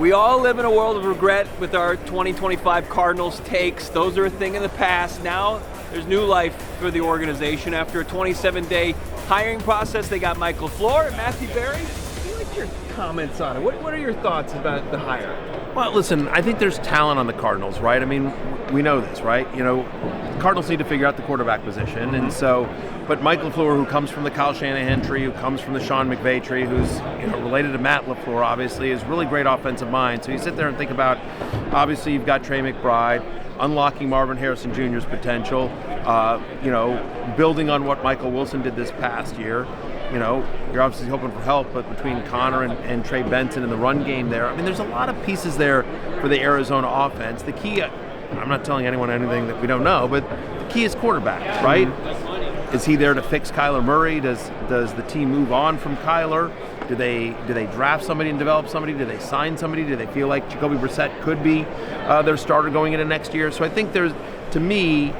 We all live in a world of regret with our 2025 Cardinals takes. Those are a thing in the past. Now there's new life for the organization. After a 27-day hiring process, they got Mike LaFleur and Matthew Berry. What's your comments on it? What are your thoughts about the hire? Well, listen, I think there's talent on the Cardinals, right? I mean, we know this, right? You know, Cardinals need to figure out the quarterback position, and so, but Mike LaFleur, who comes from the Kyle Shanahan tree, who comes from the Sean McVay tree, who's related to Matt LaFleur, obviously, is really great offensive mind. So you sit there and think about, obviously, you've got Trey McBride, unlocking Marvin Harrison Jr.'s potential, building on what Michael Wilson did this past year. You're obviously hoping for help, but between Connor and Trey Benson in the run game there, I mean, there's a lot of pieces there for the Arizona offense. The key, I'm not telling anyone anything that we don't know, but the key is quarterback, right? Is he there to fix Kyler Murray? Does the team move on from Kyler? Do they draft somebody and develop somebody? Do they sign somebody? Do they feel like Jacoby Brissett could be their starter going into next year? So I think to me,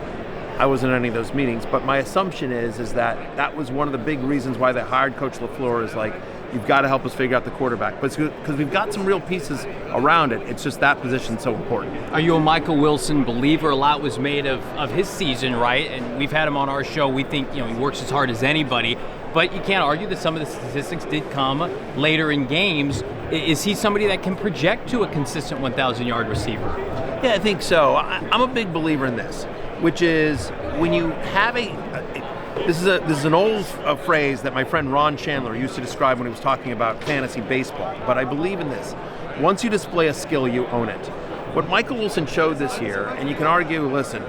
I wasn't at any of those meetings, but my assumption is that was one of the big reasons why they hired Coach LaFleur is like, you've got to help us figure out the quarterback. But because we've got some real pieces around it, it's just that position's so important. Are you a Michael Wilson believer? A lot was made of his season, right? And we've had him on our show. We think he works as hard as anybody. But you can't argue that some of the statistics did come later in games. Is he somebody that can project to a consistent 1,000-yard receiver? Yeah, I think so. I'm a big believer in this, which is when you have this is an old phrase that my friend Ron Chandler used to describe when he was talking about fantasy baseball, but I believe in this. Once you display a skill, you own it. What Michael Wilson showed this year, and you can argue, listen,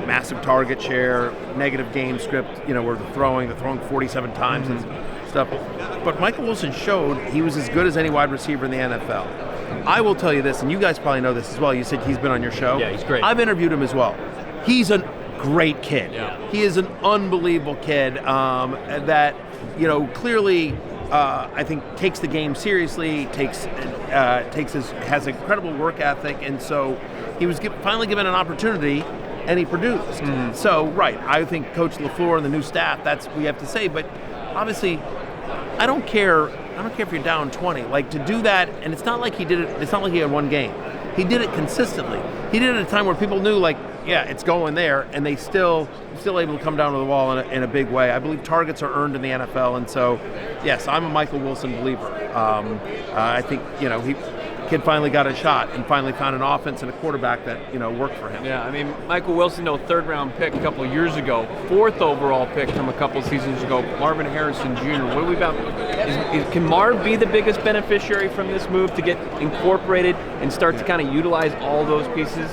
massive target share, negative game script, where they're throwing 47 times and stuff, but Michael Wilson showed he was as good as any wide receiver in the NFL. I will tell you this, and you guys probably know this as well. You said he's been on your show. Yeah, he's great. I've interviewed him as well. He's a great kid. Yeah. He is an unbelievable kid that, clearly I think takes the game seriously, has incredible work ethic, and so he was finally given an opportunity, and he produced. So, right, I think Coach LaFleur and the new staff, that's what we have to say, but obviously, I don't care if you're down 20. Like, to do that, and it's not like he did it, it's not like he had one game. He did it consistently. He did it at a time where people knew, like, yeah, it's going there, and they still able to come down to the wall in a big way. I believe targets are earned in the NFL, and so, yes, I'm a Michael Wilson believer. I think, kid finally got a shot and finally found an offense and a quarterback that, worked for him. Yeah, I mean, Michael Wilson, third-round pick a couple of years ago, fourth overall pick from a couple of seasons ago, Marvin Harrison Jr. What are we about? Can Marv be the biggest beneficiary from this move to get incorporated and start to kind of utilize all those pieces?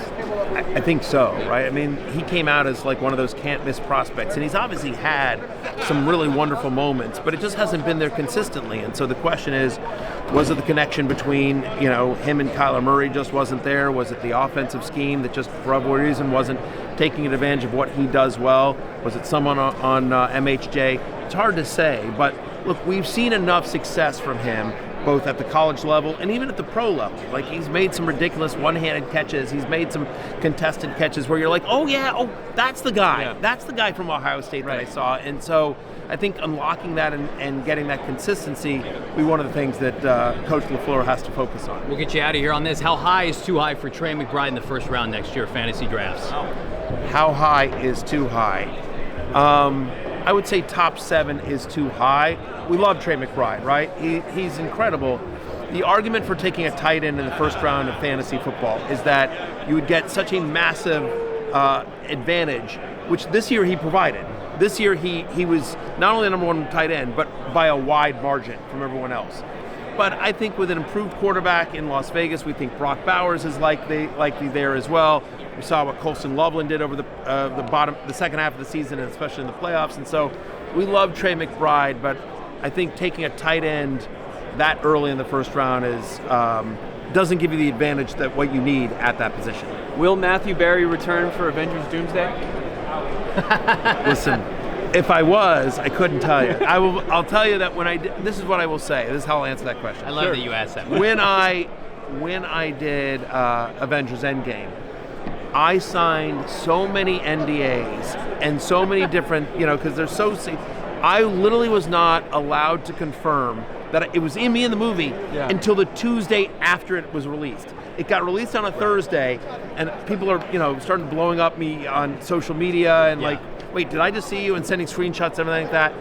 I think so, right? I mean, he came out as like one of those can't-miss prospects, and he's obviously had some really wonderful moments, but it just hasn't been there consistently. And so the question is, was it the connection between, him and Kyler Murray just wasn't there? Was it the offensive scheme that just, for whatever reason, wasn't taking advantage of what he does well? Was it someone on MHJ? It's hard to say, but look, we've seen enough success from him, both at the college level and even at the pro level. Like, he's made some ridiculous one-handed catches. He's made some contested catches where you're like, that's the guy. Yeah. That's the guy from Ohio State that I saw. And so I think unlocking that and getting that consistency will be one of the things that Coach LaFleur has to focus on. We'll get you out of here on this. How high is too high for Trey McBride in the first round next year, fantasy drafts? How high is too high? I would say top 7 is too high. We love Trey McBride, right? He's incredible. The argument for taking a tight end in the first round of fantasy football is that you would get such a massive advantage, which this year he provided. This year he was not only the number 1 tight end, but by a wide margin from everyone else. But I think with an improved quarterback in Las Vegas, we think Brock Bowers is likely there as well. We saw what Colston Loveland did over the second half of the season, and especially in the playoffs. And so we love Trey McBride, but I think taking a tight end that early in the first round doesn't give you the advantage that what you need at that position. Will Matthew Berry return for Avengers Doomsday? Listen, if I was, I couldn't tell you. I'll tell you that when I did, this is what I will say. This is how I'll answer that question. I love that you asked that. When I did Avengers Endgame, I signed so many NDAs and so many different, because they're so. I literally was not allowed to confirm that it was in me in the movie until the Tuesday after it was released. It got released on a Thursday, and people are, started blowing up me on social media and like, wait, did I just see you? And sending screenshots and everything like that.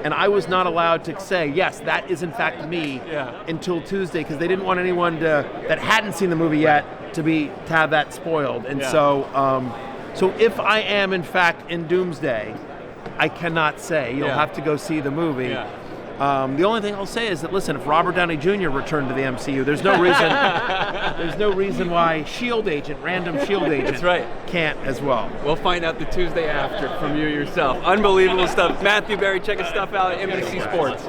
And I was not allowed to say, yes, that is in fact me until Tuesday, because they didn't want anyone that hadn't seen the movie yet to have that spoiled. And so if I am in fact in Doomsday, I cannot say. You'll have to go see the movie. Yeah. The only thing I'll say is that, listen, if Robert Downey Jr. returned to the MCU, there's no reason why random S.H.I.E.L.D. agent can't as well. We'll find out the Tuesday after from you yourself. Unbelievable stuff. Matthew Berry, check his stuff out at NBC Sports.